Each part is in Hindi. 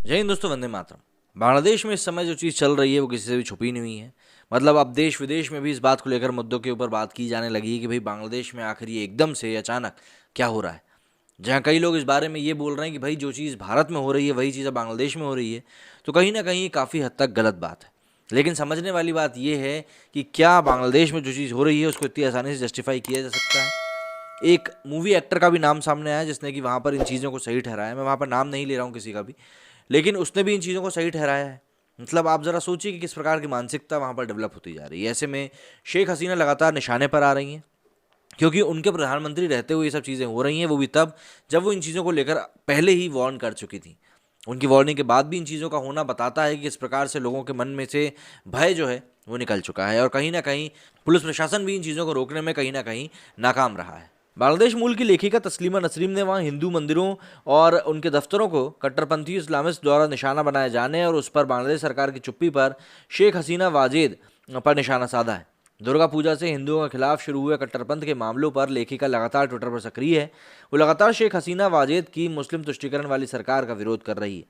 जय हिंद दोस्तों, वंदे मातरम। बांग्लादेश में इस समय जो चीज़ चल रही है वो किसी से भी छुपी नहीं हुई है। मतलब अब देश विदेश में भी इस बात को लेकर मुद्दों के ऊपर बात की जाने लगी है कि भाई बांग्लादेश में आखिर ये एकदम से अचानक क्या हो रहा है। जहाँ कई लोग इस बारे में ये बोल रहे हैं कि भाई जो चीज़ भारत में हो रही है वही चीज़ अब बांग्लादेश में हो रही है, तो कहीं ना कहीं काफ़ी हद तक गलत बात है। लेकिन समझने वाली बात यह है कि क्या बांग्लादेश में जो चीज़ हो रही है उसको इतनी आसानी से जस्टिफाई किया जा सकता है। एक मूवी एक्टर का भी नाम सामने आया जिसने कि वहाँ पर इन चीज़ों को सही ठहराया। मैं वहाँ पर नाम नहीं ले रहा हूँ किसी का भी, लेकिन उसने भी इन चीज़ों को सही ठहराया है। मतलब आप ज़रा सोचिए कि किस प्रकार की मानसिकता वहाँ पर डेवलप होती जा रही है। ऐसे में शेख हसीना लगातार निशाने पर आ रही हैं, क्योंकि उनके प्रधानमंत्री रहते हुए ये सब चीज़ें हो रही हैं, वो भी तब जब वो इन चीज़ों को लेकर पहले ही वार्न कर चुकी थी। उनकी वार्निंग के बाद भी इन चीज़ों का होना बताता है कि किस प्रकार से लोगों के मन में से भय जो है वो निकल चुका है, और कहीं ना कहीं पुलिस प्रशासन भी इन चीज़ों को रोकने में कहीं ना कहीं नाकाम रहा है। बांग्लादेश मूल की लेखिका तस्लीमा नसरीन ने वहाँ हिंदू मंदिरों और उनके दफ्तरों को कट्टरपंथी इस्लामिस्ट द्वारा निशाना बनाए जाने और उस पर बांग्लादेश सरकार की चुप्पी पर शेख हसीना वाजेद पर निशाना साधा है। दुर्गा पूजा से हिंदुओं के खिलाफ शुरू हुए कट्टरपंथ के मामलों पर लेखिका लगातार ट्विटर पर सक्रिय है। वो लगातार शेख हसीना वाजेद की मुस्लिम तुष्टीकरण वाली सरकार का विरोध कर रही है।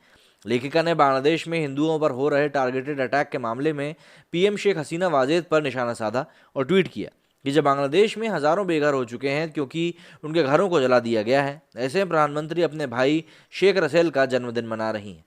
लेखिका ने बांग्लादेश में हिंदुओं पर हो रहे टारगेटेड अटैक के मामले में पीएम शेख हसीना वाजेद पर निशाना साधा और ट्वीट किया कि जब बांग्लादेश में हज़ारों बेघर हो चुके हैं क्योंकि उनके घरों को जला दिया गया है, ऐसे में प्रधानमंत्री अपने भाई शेख रसेल का जन्मदिन मना रही हैं।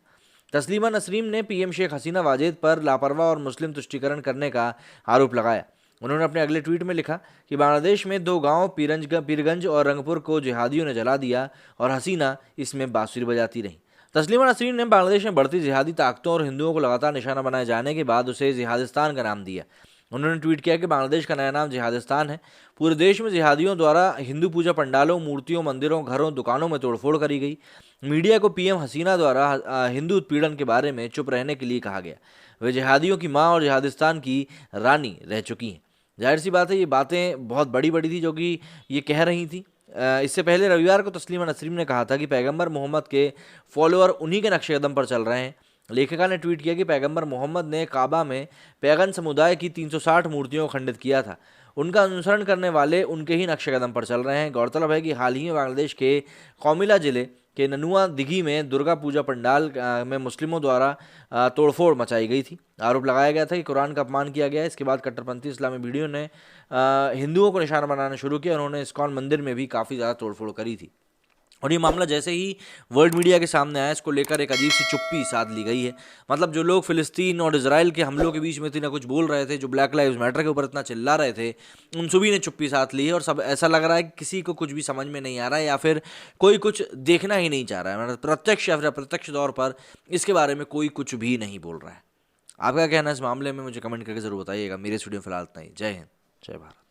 तस्लीमा नसरीन ने पीएम शेख हसीना वाजेद पर लापरवाह और मुस्लिम तुष्टीकरण करने का आरोप लगाया। उन्होंने अपने अगले ट्वीट में लिखा कि बांग्लादेश में 2 गांव पीरगंज और रंगपुर को जिहादियों ने जला दिया और हसीना इसमें बांसुरी बजाती रही। तस्लीमा नसरीन ने बांग्लादेश में बढ़ती जिहादी ताकतों और हिंदुओं को लगातार निशाना बनाए जाने के बाद उसे जिहादिस्तान का नाम दिया। उन्होंने ट्वीट किया कि बांग्लादेश का नया नाम जिहादिस्तान है। पूरे देश में जिहादियों द्वारा हिंदू पूजा पंडालों, मूर्तियों, मंदिरों, घरों, दुकानों में तोड़फोड़ करी गई। मीडिया को पीएम हसीना द्वारा हिंदू उत्पीड़न के बारे में चुप रहने के लिए कहा गया। वे जिहादियों की माँ और जिहादिस्तान की रानी रह चुकी हैं। जाहिर सी बात है, ये बातें बहुत बड़ी बड़ी थी जो कि ये कह रही थी। इससे पहले रविवार को तस्लीमा नसरीन ने कहा था कि पैगंबर मोहम्मद के फॉलोअर उन्हीं के नक्शे कदम पर चल रहे हैं। लेखिका ने ट्वीट किया कि पैगंबर मोहम्मद ने काबा में पैगन समुदाय की 360 मूर्तियों को खंडित किया था। उनका अनुसरण करने वाले उनके ही नक्शे कदम पर चल रहे हैं। गौरतलब है कि हाल ही में बांग्लादेश के कौमिला जिले के ननुआ दिघी में दुर्गा पूजा पंडाल में मुस्लिमों द्वारा तोड़फोड़ मचाई गई थी। आरोप लगाया गया था कि कुरान का अपमान किया गया है। इसके बाद कट्टरपंथी इस्लामी वीडियो ने हिंदुओं को निशाना बनाना शुरू किया। उन्होंने इस्कॉन मंदिर में भी काफ़ी ज़्यादा तोड़फोड़ करी थी। और ये मामला जैसे ही वर्ल्ड मीडिया के सामने आया, इसको लेकर एक अजीब सी चुप्पी साध ली गई है। मतलब जो लोग फिलिस्तीन और इजराइल के हमलों के बीच में इतना कुछ बोल रहे थे, जो ब्लैक लाइव्स मैटर के ऊपर इतना चिल्ला रहे थे, उन सभी ने चुप्पी साध ली है। और सब ऐसा लग रहा है कि किसी को कुछ भी समझ में नहीं आ रहा है, या फिर कोई कुछ देखना ही नहीं चाह रहा है। मतलब प्रत्यक्ष या फिर अप्रत्यक्ष तौर पर इसके बारे में कोई कुछ भी नहीं बोल रहा है। आपका क्या कहना है इस मामले में, मुझे कमेंट करके जरूर बताइएगा। मेरे स्टूडियो फिलहाल इतना ही। जय हिंद, जय भारत।